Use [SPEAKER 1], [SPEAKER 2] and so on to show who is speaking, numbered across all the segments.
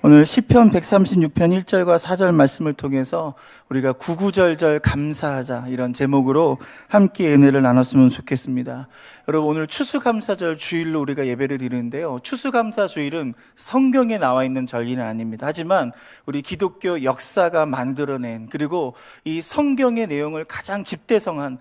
[SPEAKER 1] 오늘 시편 136편 1절과 4절 말씀을 통해서 우리가 구구절절 감사하자 이런 제목으로 함께 은혜를 나눴으면 좋겠습니다. 여러분, 오늘 추수감사절 주일로 우리가 예배를 드리는데요, 추수감사 주일은 성경에 나와 있는 절기는 아닙니다. 하지만 우리 기독교 역사가 만들어낸, 그리고 이 성경의 내용을 가장 집대성한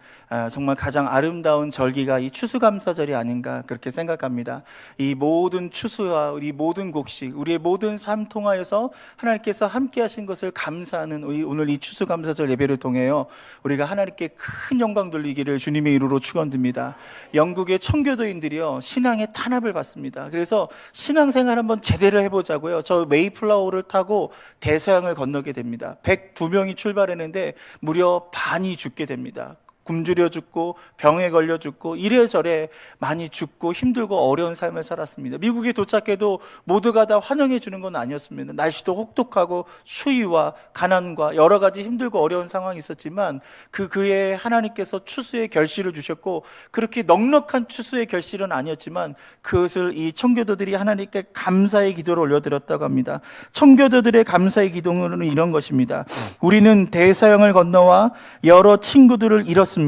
[SPEAKER 1] 정말 가장 아름다운 절기가 이 추수감사절이 아닌가 그렇게 생각합니다. 이 모든 추수와 우리 모든 곡식, 우리의 모든 삶 통하여서 하나님께서 함께 하신 것을 감사하는 오늘 이 추수감사절 예배를 통해요, 우리가 하나님께 큰 영광 돌리기를 주님의 이름으로 축원드립니다. 영국의 청교도인들이요, 신앙의 탄압을 받습니다. 그래서 신앙생활 한번 제대로 해보자고요, 저 메이플라워를 타고 대서양을 건너게 됩니다. 102명이 출발했는데 무려 반이 죽게 됩니다. 굶주려 죽고 병에 걸려 죽고 이래저래 많이 죽고 힘들고 어려운 삶을 살았습니다. 미국에 도착해도 모두가 다 환영해 주는 건 아니었습니다. 날씨도 혹독하고 추위와 가난과 여러 가지 힘들고 어려운 상황이 있었지만 그에 하나님께서 추수의 결실을 주셨고, 그렇게 넉넉한 추수의 결실은 아니었지만 그것을 이 청교도들이 하나님께 감사의 기도를 올려드렸다고 합니다. 청교도들의 감사의 기도는 이런 것입니다. 우리는 대서양을 건너와 여러 친구들을 잃었습니다.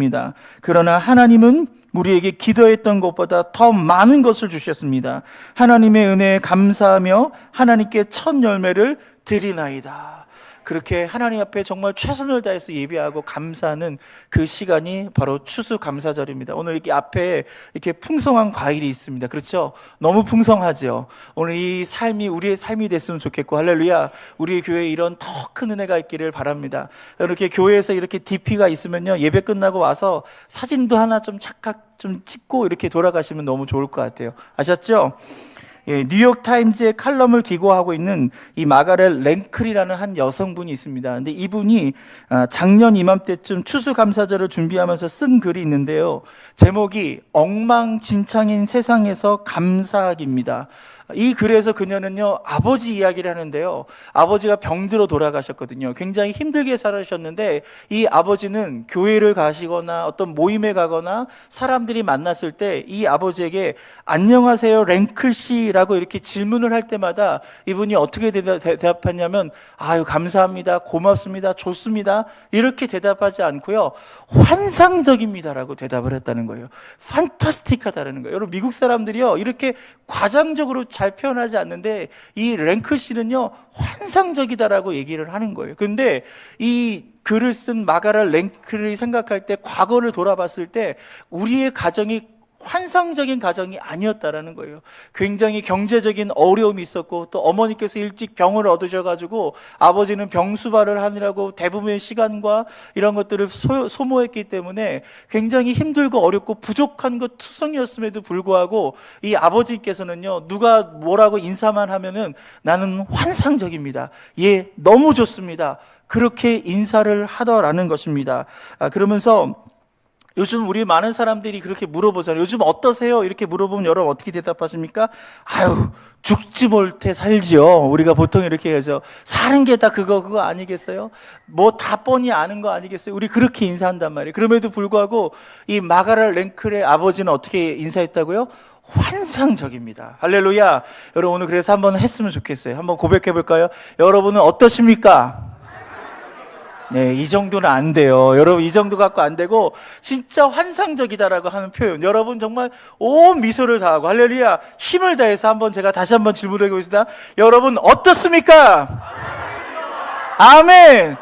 [SPEAKER 1] 그러나 하나님은 우리에게 기도했던 것보다 더 많은 것을 주셨습니다. 하나님의 은혜에 감사하며 하나님께 첫 열매를 드리나이다. 그렇게 하나님 앞에 정말 최선을 다해서 예배하고 감사하는 그 시간이 바로 추수감사절입니다. 오늘 이렇게 앞에 이렇게 풍성한 과일이 있습니다. 그렇죠? 너무 풍성하죠? 오늘 이 삶이 우리의 삶이 됐으면 좋겠고, 할렐루야, 우리 교회에 이런 더 큰 은혜가 있기를 바랍니다. 이렇게 교회에서 이렇게 DP가 있으면요, 예배 끝나고 와서 사진도 하나 좀 착각 좀 찍고 이렇게 돌아가시면 너무 좋을 것 같아요. 아셨죠? 예, 뉴욕타임즈의 칼럼을 기고하고 있는 이 마가렛 랭클이라는 한 여성분이 있습니다. 근데 이분이 작년 이맘때쯤 추수감사절을 준비하면서 쓴 글이 있는데요, 제목이 엉망진창인 세상에서 감사하기입니다. 이 글에서 그녀는요, 아버지 이야기를 하는데요, 아버지가 병들어 돌아가셨거든요. 굉장히 힘들게 살아셨는데 이 아버지는 교회를 가시거나 어떤 모임에 가거나 사람들이 만났을 때 이 아버지에게 안녕하세요 랭클 씨라고 이렇게 질문을 할 때마다 이분이 어떻게 대답했냐면, 아유 감사합니다, 고맙습니다, 좋습니다 이렇게 대답하지 않고요, 환상적입니다라고 대답을 했다는 거예요. 판타스틱하다는 거예요. 여러분, 미국 사람들이요 이렇게 과장적으로 잘 표현하지 않는데 이 랭클 씨는요 환상적이다라고 얘기를 하는 거예요. 그런데 이 글을 쓴 마가렛 랭클이 생각할 때, 과거를 돌아봤을 때 우리의 가정이 환상적인 가정이 아니었다라는 거예요. 굉장히 경제적인 어려움이 있었고, 또 어머니께서 일찍 병을 얻으셔가지고 아버지는 병수발을 하느라고 대부분의 시간과 이런 것들을 소모했기 때문에 굉장히 힘들고 어렵고 부족한 것 투성이었음에도 불구하고 이 아버지께서는요, 누가 뭐라고 인사만 하면은 나는 환상적입니다, 예 너무 좋습니다, 그렇게 인사를 하더라는 것입니다. 그러면서 요즘 우리 많은 사람들이 그렇게 물어보잖아요. 요즘 어떠세요? 이렇게 물어보면 여러분 어떻게 대답하십니까? 아유 죽지 못해 살지요. 우리가 보통 이렇게 해서 사는 게 다 그거 아니겠어요? 뭐 다 뻔히 아는 거 아니겠어요? 우리 그렇게 인사한단 말이에요. 그럼에도 불구하고 이 마가렛 랭클의 아버지는 어떻게 인사했다고요? 환상적입니다. 할렐루야. 여러분, 오늘 그래서 한번 했으면 좋겠어요. 한번 고백해 볼까요? 여러분은 어떠십니까? 네, 이 정도는 안 돼요. 여러분, 이 정도 갖고 안 되고 진짜 환상적이다라고 하는 표현, 여러분 정말 온 미소를 다하고 할렐루야 힘을 다해서 한번 제가 다시 한번 질문해 보겠습니다. 여러분 어떻습니까? 아멘.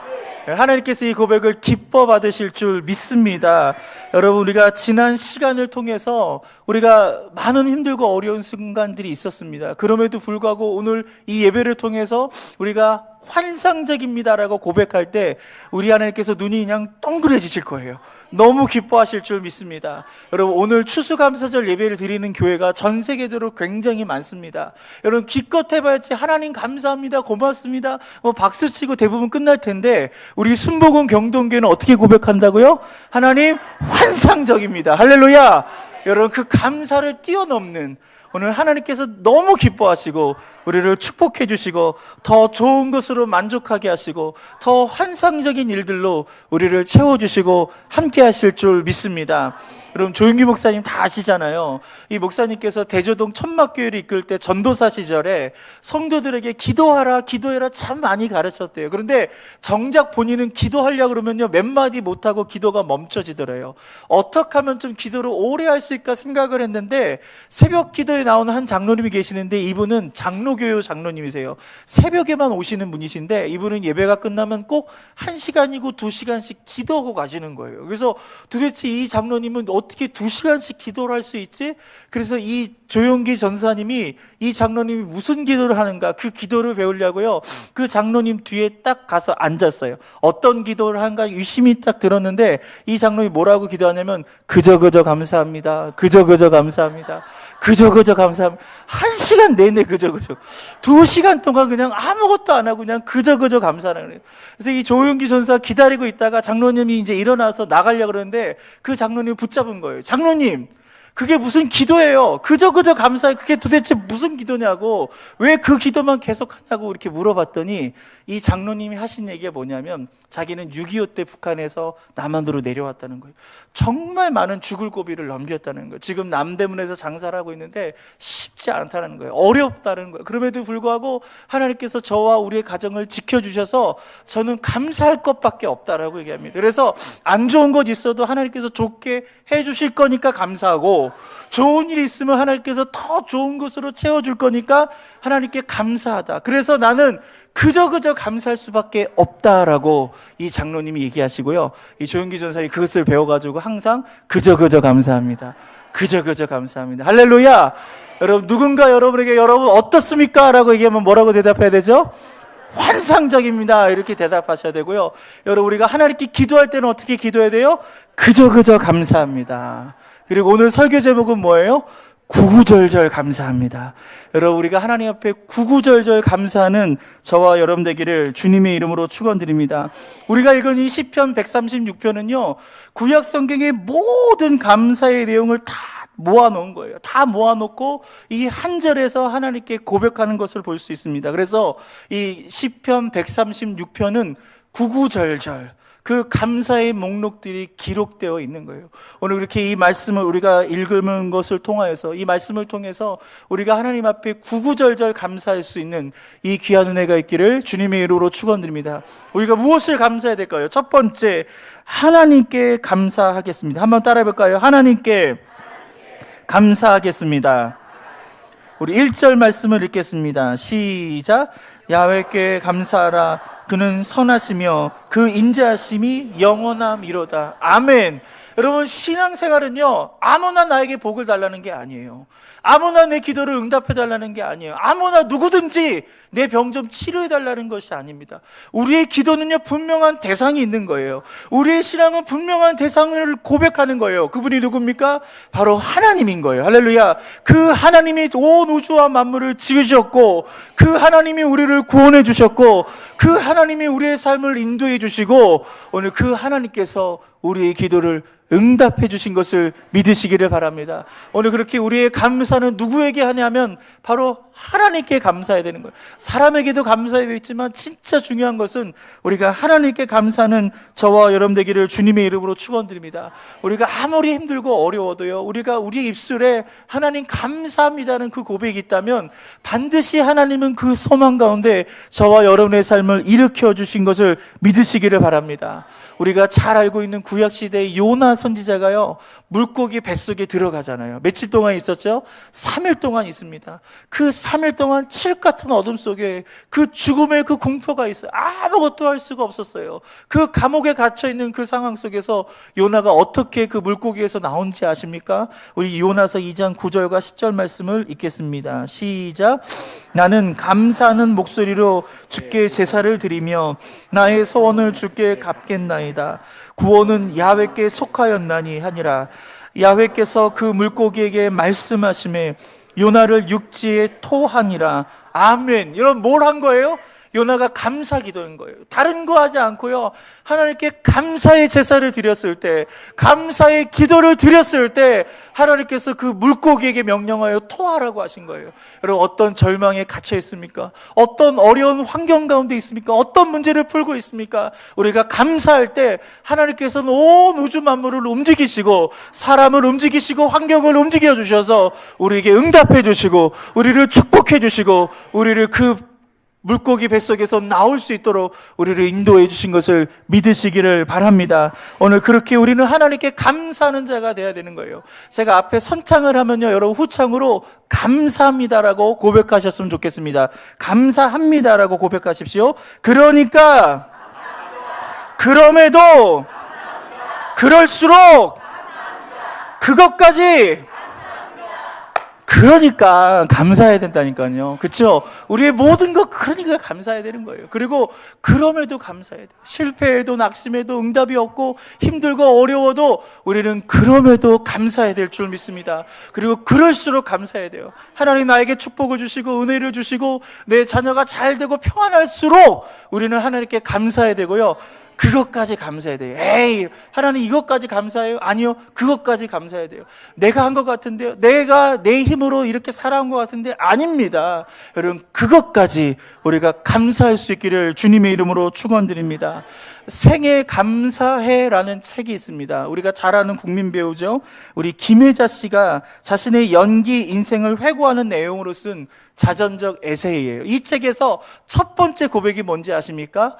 [SPEAKER 1] 하나님께서 이 고백을 기뻐 받으실 줄 믿습니다. 여러분, 우리가 지난 시간을 통해서 우리가 많은 힘들고 어려운 순간들이 있었습니다. 그럼에도 불구하고 오늘 이 예배를 통해서 우리가 환상적입니다라고 고백할 때 우리 하나님께서 눈이 그냥 동그래지실 거예요. 너무 기뻐하실 줄 믿습니다. 여러분, 오늘 추수감사절 예배를 드리는 교회가 전 세계적으로 굉장히 많습니다. 여러분, 기껏 해봐야지 하나님 감사합니다, 고맙습니다 뭐 박수치고 대부분 끝날 텐데, 우리 순복음 경동교회는 어떻게 고백한다고요? 하나님 환상적입니다. 할렐루야. 여러분, 그 감사를 뛰어넘는, 오늘 하나님께서 너무 기뻐하시고 우리를 축복해 주시고 더 좋은 것으로 만족하게 하시고 더 환상적인 일들로 우리를 채워주시고 함께 하실 줄 믿습니다. 여러분, 조윤기 목사님 다 아시잖아요. 이 목사님께서 대저동 천막교회를 이끌 때 전도사 시절에 성도들에게 기도하라 기도해라 참 많이 가르쳤대요. 그런데 정작 본인은 기도하려고 그러면요 몇 마디 못하고 기도가 멈춰지더래요. 어떻게 하면 좀 기도를 오래 할 수 있을까 생각을 했는데 새벽 기도에 나오는 한 장로님이 계시는데 이분은 장로교회 장로님이세요. 새벽에만 오시는 분이신데 이분은 예배가 끝나면 꼭 1시간이고 2시간씩 기도하고 가시는 거예요. 그래서 도대체 이 장로님은 어떻게 2시간씩 기도를 할 수 있지? 그래서 이 조용기 전사님이 이 장로님이 무슨 기도를 하는가 그 기도를 배우려고요 그 장로님 뒤에 딱 가서 앉았어요. 어떤 기도를 하는가 유심히 딱 들었는데 이 장로님이 뭐라고 기도하냐면 그저 감사합니다. 그저 감사합니다. 그저 감사합니다. 1시간 내내 그저 2시간 동안 그냥 아무것도 안 하고 그냥 그저 감사하는 거예요. 그래서 이 조용기 전사 기다리고 있다가 장로님이 이제 일어나서 나가려고 그러는데 그 장로님을 붙잡은 거예요. 장로님, 그게 무슨 기도예요? 그저 감사해. 그게 도대체 무슨 기도냐고, 왜 그 기도만 계속 하냐고 이렇게 물어봤더니 이 장로님이 하신 얘기가 뭐냐면 자기는 6.25 때 북한에서 남한으로 내려왔다는 거예요. 정말 많은 죽을 고비를 넘겼다는 거예요. 지금 남대문에서 장사를 하고 있는데 쉽지 않다는 거예요. 어렵다는 거예요. 그럼에도 불구하고 하나님께서 저와 우리의 가정을 지켜주셔서 저는 감사할 것밖에 없다라고 얘기합니다. 그래서 안 좋은 것 있어도 하나님께서 좋게 해주실 거니까 감사하고, 좋은 일이 있으면 하나님께서 더 좋은 것으로 채워줄 거니까 하나님께 감사하다. 그래서 나는 그저 감사할 수밖에 없다라고 이 장로님이 얘기하시고요, 이 조용기 전사님이 그것을 배워가지고 항상 그저 감사합니다. 그저 감사합니다. 할렐루야. 여러분, 누군가 여러분에게 여러분 어떻습니까? 라고 얘기하면 뭐라고 대답해야 되죠? 환상적입니다. 이렇게 대답하셔야 되고요. 여러분, 우리가 하나님께 기도할 때는 어떻게 기도해야 돼요? 그저 감사합니다. 그리고 오늘 설교 제목은 뭐예요? 구구절절 감사합니다. 여러분, 우리가 하나님 앞에 구구절절 감사하는 저와 여러분 되기를 주님의 이름으로 축원드립니다. 우리가 읽은 이 시편 136편은요 구약 성경의 모든 감사의 내용을 다 모아놓은 거예요. 다 모아놓고 이 한 절에서 하나님께 고백하는 것을 볼 수 있습니다. 그래서 이 시편 136편은 구구절절 그 감사의 목록들이 기록되어 있는 거예요. 오늘 그렇게 이 말씀을 우리가 읽는 것을 통하여서, 이 말씀을 통해서 우리가 하나님 앞에 구구절절 감사할 수 있는 이 귀한 은혜가 있기를 주님의 이름으로 축원드립니다. 우리가 무엇을 감사해야 될까요? 첫 번째, 하나님께 감사하겠습니다. 한번 따라해 볼까요? 하나님께 감사하겠습니다. 우리 1절 말씀을 읽겠습니다. 시작. 야훼께 감사하라. 그는 선하시며 그 인자하심이 영원함이로다. 아멘. 여러분, 신앙생활은요 아무나 나에게 복을 달라는 게 아니에요. 아무나 내 기도를 응답해 달라는 게 아니에요. 아무나 누구든지 내 병 좀 치료해 달라는 것이 아닙니다. 우리의 기도는요 분명한 대상이 있는 거예요. 우리의 신앙은 분명한 대상을 고백하는 거예요. 그분이 누굽니까? 바로 하나님인 거예요. 할렐루야. 그 하나님이 온 우주와 만물을 지으셨고, 그 하나님이 우리를 구원해 주셨고, 그 하나님이 우리의 삶을 인도해 주시고, 오늘 그 하나님께서 우리의 기도를 응답해 주신 것을 믿으시기를 바랍니다. 오늘 그렇게 우리의 감사는 누구에게 하냐면 바로 하나님께 감사해야 되는 거예요. 사람에게도 감사해야 되겠지만 진짜 중요한 것은 우리가 하나님께 감사하는 저와 여러분 되기를 주님의 이름으로 축원드립니다. 우리가 아무리 힘들고 어려워도요, 우리가 우리 입술에 하나님 감사합니다는 그 고백이 있다면 반드시 하나님은 그 소망 가운데 저와 여러분의 삶을 일으켜 주신 것을 믿으시기를 바랍니다. 우리가 잘 알고 있는 구약시대의 요나 선지자가요 물고기 뱃속에 들어가잖아요. 며칠 동안 있었죠? 3일 동안 있습니다. 그 3일 동안 칠흑 같은 어둠 속에 그 죽음의 그 공포가 있어요. 아무것도 할 수가 없었어요. 그 감옥에 갇혀있는 그 상황 속에서 요나가 어떻게 그 물고기에서 나온지 아십니까? 우리 요나서 2장 9절과 10절 말씀을 읽겠습니다. 시작. 나는 감사하는 목소리로 주께 제사를 드리며 나의 소원을 주께 갚겠나이다. 구원은 야훼께 속하였나니 하니라. 야훼께서 그 물고기에게 말씀하시매 요나를 육지에 토하니라. 아멘. 여러분, 뭘 한 거예요? 요나가 감사 기도인 거예요. 다른 거 하지 않고요, 하나님께 감사의 제사를 드렸을 때, 감사의 기도를 드렸을 때 하나님께서 그 물고기에게 명령하여 토하라고 하신 거예요. 여러분, 어떤 절망에 갇혀 있습니까? 어떤 어려운 환경 가운데 있습니까? 어떤 문제를 풀고 있습니까? 우리가 감사할 때 하나님께서는 온 우주 만물을 움직이시고 사람을 움직이시고 환경을 움직여 주셔서 우리에게 응답해 주시고 우리를 축복해 주시고 우리를 그 물고기 뱃속에서 나올 수 있도록 우리를 인도해 주신 것을 믿으시기를 바랍니다. 오늘 그렇게 우리는 하나님께 감사하는 자가 되어야 되는 거예요. 제가 앞에 선창을 하면요, 여러분 후창으로 감사합니다라고 고백하셨으면 좋겠습니다. 감사합니다라고 고백하십시오. 그러니까 그럼에도 그럴수록 그것까지 그러니까 감사해야 된다니까요. 그렇죠? 우리의 모든 것 그러니까 감사해야 되는 거예요. 그리고 그럼에도 감사해야 돼요. 실패해도 낙심해도 응답이 없고 힘들고 어려워도 우리는 그럼에도 감사해야 될 줄 믿습니다. 그리고 그럴수록 감사해야 돼요. 하나님 나에게 축복을 주시고 은혜를 주시고 내 자녀가 잘 되고 평안할수록 우리는 하나님께 감사해야 되고요, 그것까지 감사해야 돼요. 에이, 하나님 이것까지 감사해요? 아니요, 그것까지 감사해야 돼요. 내가 한 것 같은데요? 내가 내 힘으로 이렇게 살아온 것 같은데? 아닙니다. 여러분, 그것까지 우리가 감사할 수 있기를 주님의 이름으로 축원드립니다. 생애 감사해라는 책이 있습니다. 우리가 잘 아는 국민 배우죠. 우리 김혜자 씨가 자신의 연기 인생을 회고하는 내용으로 쓴 자전적 에세이예요. 이 책에서 첫 번째 고백이 뭔지 아십니까?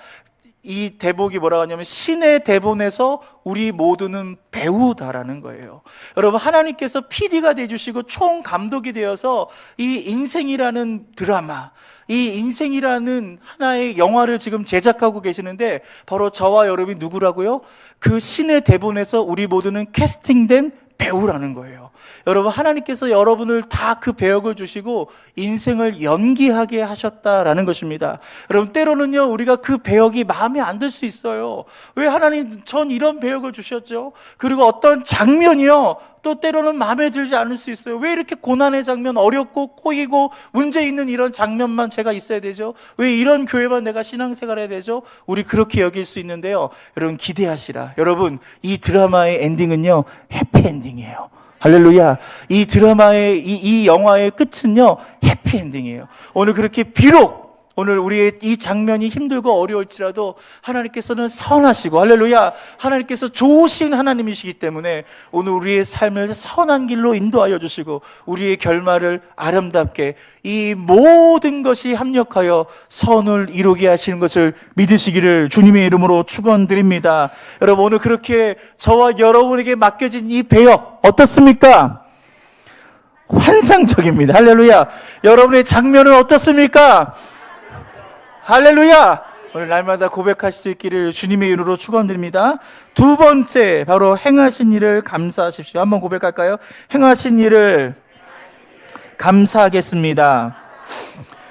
[SPEAKER 1] 이 대목이 뭐라고 하냐면 신의 대본에서 우리 모두는 배우다라는 거예요. 여러분, 하나님께서 PD가 되어주시고 총감독이 되어서 이 인생이라는 드라마, 이 인생이라는 하나의 영화를 지금 제작하고 계시는데 바로 저와 여러분이 누구라고요? 그 신의 대본에서 우리 모두는 캐스팅된 배우라는 거예요. 여러분, 하나님께서 여러분을 다 그 배역을 주시고 인생을 연기하게 하셨다라는 것입니다. 여러분, 때로는요 우리가 그 배역이 마음에 안 들 수 있어요. 왜 하나님 전 이런 배역을 주셨죠? 그리고 어떤 장면이요 또 때로는 마음에 들지 않을 수 있어요. 왜 이렇게 고난의 장면, 어렵고 꼬이고 문제 있는 이런 장면만 제가 있어야 되죠? 왜 이런 교회만 내가 신앙생활 해야 되죠? 우리 그렇게 여길 수 있는데요, 여러분 기대하시라. 여러분, 이 드라마의 엔딩은요 해피엔딩이에요. 할렐루야. 이 드라마의 이 영화의 끝은요 해피엔딩이에요. 오늘 그렇게 비록 오늘 우리의 이 장면이 힘들고 어려울지라도 하나님께서는 선하시고, 할렐루야, 하나님께서 좋으신 하나님이시기 때문에 오늘 우리의 삶을 선한 길로 인도하여 주시고 우리의 결말을 아름답게 이 모든 것이 합력하여 선을 이루게 하시는 것을 믿으시기를 주님의 이름으로 축원드립니다. 여러분, 오늘 그렇게 저와 여러분에게 맡겨진 이 배역 어떻습니까? 환상적입니다. 할렐루야. 여러분의 장면은 어떻습니까? 할렐루야. 오늘 날마다 고백할 수 있기를 주님의 이름으로 축원드립니다. 두 번째, 바로 행하신 일을 감사하십시오. 한번 고백할까요? 행하신 일을 감사하겠습니다.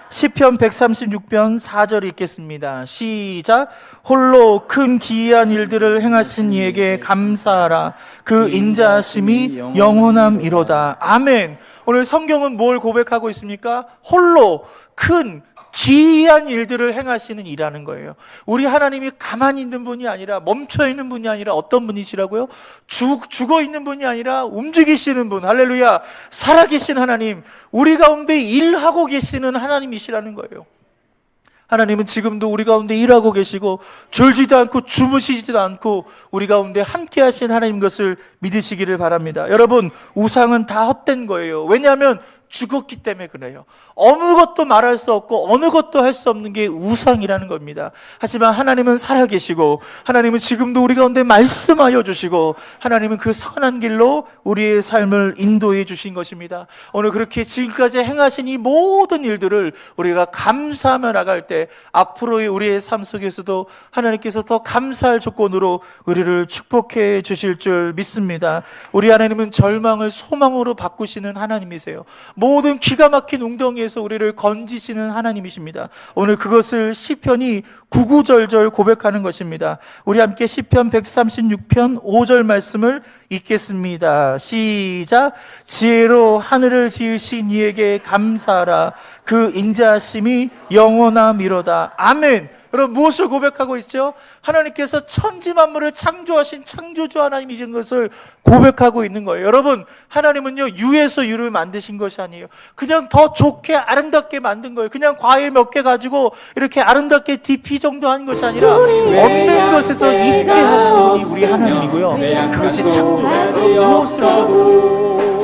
[SPEAKER 1] 시편 136편 4절 읽겠습니다. 시작. 홀로 큰 기이한 일들을 행하신 이에게 감사하라. 그 인자하심이 영원함이로다. 아멘. 오늘 성경은 뭘 고백하고 있습니까? 홀로 큰 기이한 일들을 행하시는 이라는 거예요. 우리 하나님이 가만히 있는 분이 아니라, 멈춰 있는 분이 아니라 어떤 분이시라고요? 죽어 있는 분이 아니라 움직이시는 분. 할렐루야. 살아계신 하나님, 우리 가운데 일하고 계시는 하나님이시라는 거예요. 하나님은 지금도 우리 가운데 일하고 계시고 졸지도 않고 주무시지도 않고 우리 가운데 함께 하신 하나님 것을 믿으시기를 바랍니다. 여러분, 우상은 다 헛된 거예요. 왜냐하면 죽었기 때문에 그래요. 아무것도 말할 수 없고 어느 것도 할 수 없는 게 우상이라는 겁니다. 하지만 하나님은 살아계시고 하나님은 지금도 우리 가운데 말씀하여 주시고 하나님은 그 선한 길로 우리의 삶을 인도해 주신 것입니다. 오늘 그렇게 지금까지 행하신 이 모든 일들을 우리가 감사하며 나갈 때 앞으로의 우리의 삶 속에서도 하나님께서 더 감사할 조건으로 우리를 축복해 주실 줄 믿습니다. 우리 하나님은 절망을 소망으로 바꾸시는 하나님이세요. 모든 기가 막힌 웅덩이에서 우리를 건지시는 하나님이십니다. 오늘 그것을 시편이 구구절절 고백하는 것입니다. 우리 함께 시편 136편 5절 말씀을 읽겠습니다. 시작. 지혜로 하늘을 지으신 이에게 감사하라. 그 인자하심이 영원하미로다. 아멘. 여러분, 무엇을 고백하고 있죠? 하나님께서 천지 만물을 창조하신 창조주 하나님이신 것을 고백하고 있는 거예요. 여러분, 하나님은요, 유에서 유를 만드신 것이 아니에요. 그냥 더 좋게 아름답게 만든 거예요. 그냥 과일 몇 개 가지고 이렇게 아름답게 DP 정도 한 것이 아니라 없는 것에서 있게 하시는 분이 우리 하나님이고요. 그것이 창조예요.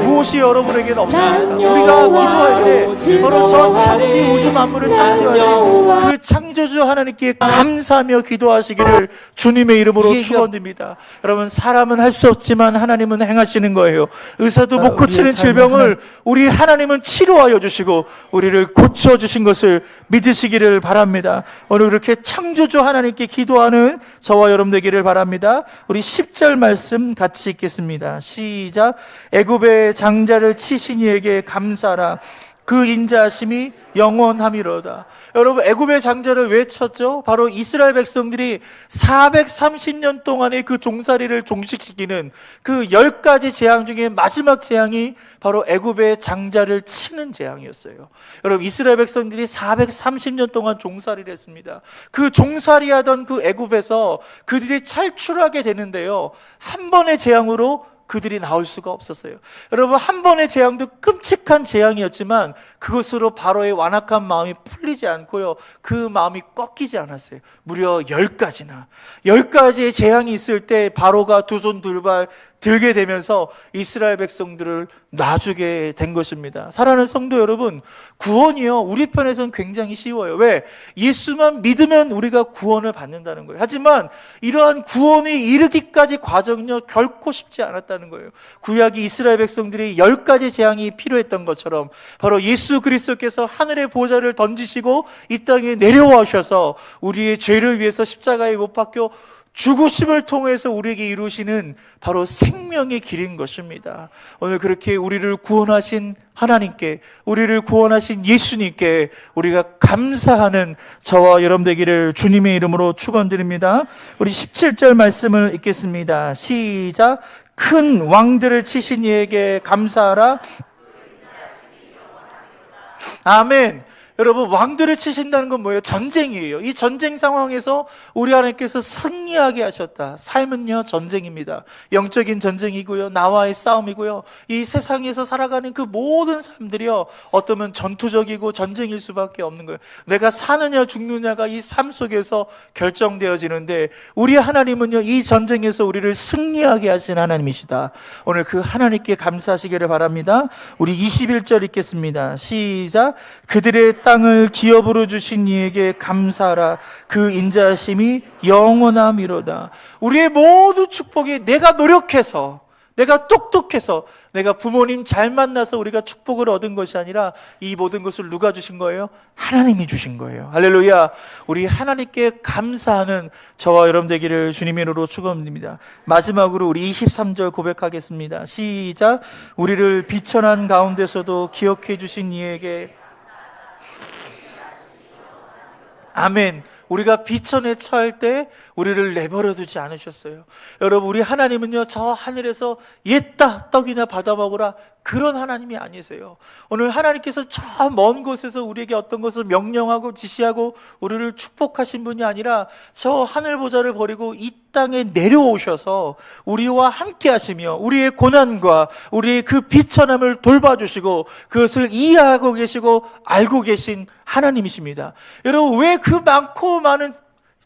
[SPEAKER 1] 무엇이 여러분에게는 없습니다. 우리가 기도할 때 바로 저 창지 우주 만물을 창조하신 그 창조주 하나님께 감사하며 기도하시기를 주님의 이름으로 축원드립니다. 여러분, 사람은 할 수 없지만 하나님은 행하시는 거예요. 의사도 못 고치는 질병을 우리 하나님은 치료하여 주시고 우리를 고쳐주신 것을 믿으시기를 바랍니다. 오늘 그렇게 창조주 하나님께 기도하는 저와 여러분 되기를 바랍니다. 우리 10절 말씀 같이 읽겠습니다. 시작. 애굽의 장자를 치신 이에게 감사하라. 그 인자하심이 영원함이로다. 여러분, 애굽의 장자를 왜 쳤죠? 바로 이스라엘 백성들이 430년 동안의 그 종살이를 종식시키는 그 10가지 재앙 중에 마지막 재앙이 바로 애굽의 장자를 치는 재앙이었어요. 여러분, 이스라엘 백성들이 430년 동안 종살이를 했습니다. 그 종살이하던 그 애굽에서 그들이 탈출하게 되는데요, 한 번의 재앙으로 그들이 나올 수가 없었어요. 여러분, 한 번의 재앙도 끔찍한 재앙이었지만 그것으로 바로의 완악한 마음이 풀리지 않고요, 그 마음이 꺾이지 않았어요. 무려 10가지의 재앙이 있을 때 바로가 두 손 두 발 들게 되면서 이스라엘 백성들을 놔주게 된 것입니다. 사랑하는 성도 여러분, 구원이요, 우리 편에서는 굉장히 쉬워요. 왜? 예수만 믿으면 우리가 구원을 받는다는 거예요. 하지만 이러한 구원이 이르기까지 과정은요, 결코 쉽지 않았다는 거예요. 구약이 이스라엘 백성들이 10가지 재앙이 필요했던 것처럼 바로 예수 그리스도께서 하늘의 보좌를 던지시고 이 땅에 내려오셔서 우리의 죄를 위해서 십자가에 못 박혀 죽으심을 통해서 우리에게 이루시는 바로 생명의 길인 것입니다. 오늘 그렇게 우리를 구원하신 하나님께, 우리를 구원하신 예수님께 우리가 감사하는 저와 여러분 되기를 주님의 이름으로 축원드립니다. 우리 17절 말씀을 읽겠습니다. 시작. 큰 왕들을 치신 이에게 감사하라. 아멘. 여러분, 왕들을 치신다는 건 뭐예요? 전쟁이에요. 이 전쟁 상황에서 우리 하나님께서 승리하게 하셨다. 삶은요, 전쟁입니다. 영적인 전쟁이고요, 나와의 싸움이고요. 이 세상에서 살아가는 그 모든 삶들이요, 어쩌면 전투적이고 전쟁일 수밖에 없는 거예요. 내가 사느냐 죽느냐가 이 삶 속에서 결정되어지는데 우리 하나님은요, 이 전쟁에서 우리를 승리하게 하신 하나님이시다. 오늘 그 하나님께 감사하시기를 바랍니다. 우리 21절 읽겠습니다. 시작. 그들의 땅을 기업으로 주신 이에게 감사하라. 그 인자하심이 영원함이로다. 우리의 모든 축복이 내가 노력해서, 내가 똑똑해서, 내가 부모님 잘 만나서 우리가 축복을 얻은 것이 아니라 이 모든 것을 누가 주신 거예요? 하나님이 주신 거예요. 할렐루야. 우리 하나님께 감사하는 저와 여러분 되기를 주님의 이름으로 축원드립니다. 마지막으로 우리 23절 고백하겠습니다. 시작. 우리를 비천한 가운데서도 기억해 주신 이에게 아멘. 우리가 비천에 처할 때 우리를 내버려 두지 않으셨어요. 여러분, 우리 하나님은요, 저 하늘에서 옛다 떡이나 받아 먹으라, 그런 하나님이 아니세요. 오늘 하나님께서 저 먼 곳에서 우리에게 어떤 것을 명령하고 지시하고 우리를 축복하신 분이 아니라 저 하늘 보좌를 버리고 이 땅에 내려오셔서 우리와 함께 하시며 우리의 고난과 우리의 그 비천함을 돌봐주시고 그것을 이해하고 계시고 알고 계신 하나님이십니다. 여러분, 왜 그 많고 많은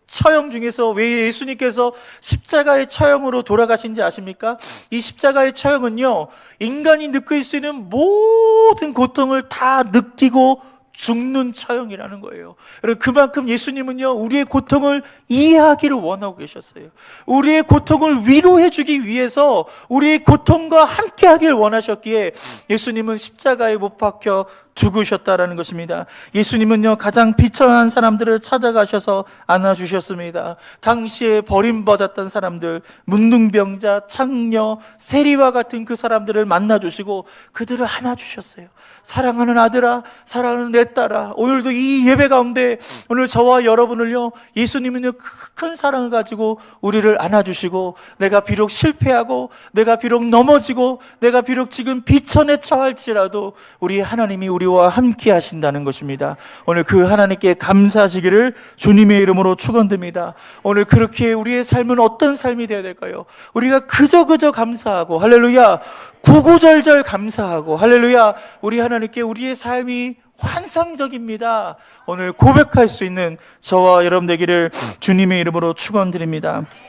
[SPEAKER 1] 처형 중에서 왜 예수님께서 십자가의 처형으로 돌아가신지 아십니까? 이 십자가의 처형은요, 인간이 느낄 수 있는 모든 고통을 다 느끼고 죽는 처형이라는 거예요. 여러분, 그만큼 예수님은요, 우리의 고통을 이해하기를 원하고 계셨어요. 우리의 고통을 위로해 주기 위해서 우리의 고통과 함께 하길 원하셨기에 예수님은 십자가에 못 박혀 죽으셨다라는 것입니다. 예수님은요, 가장 비천한 사람들을 찾아가셔서 안아주셨습니다. 당시에 버림받았던 사람들, 문둥병자, 창녀, 세리와 같은 그 사람들을 만나주시고 그들을 안아주셨어요. 사랑하는 아들아, 사랑하는 내 딸아, 오늘도 이 예배 가운데 오늘 저와 여러분을요, 예수님은요, 큰 사랑을 가지고 우리를 안아주시고, 내가 비록 실패하고, 내가 비록 넘어지고, 내가 비록 지금 비천에 처할지라도 우리 하나님이 우리와 함께 하신다는 것입니다. 오늘 그 하나님께 감사하시기를 주님의 이름으로 축원드립니다. 오늘 그렇게 우리의 삶은 어떤 삶이 되어야 될까요? 우리가 그저 감사하고, 할렐루야, 구구절절 감사하고, 할렐루야, 우리 하나님께 우리의 삶이 환상적입니다. 오늘 고백할 수 있는 저와 여러분 되기를 주님의 이름으로 축원드립니다.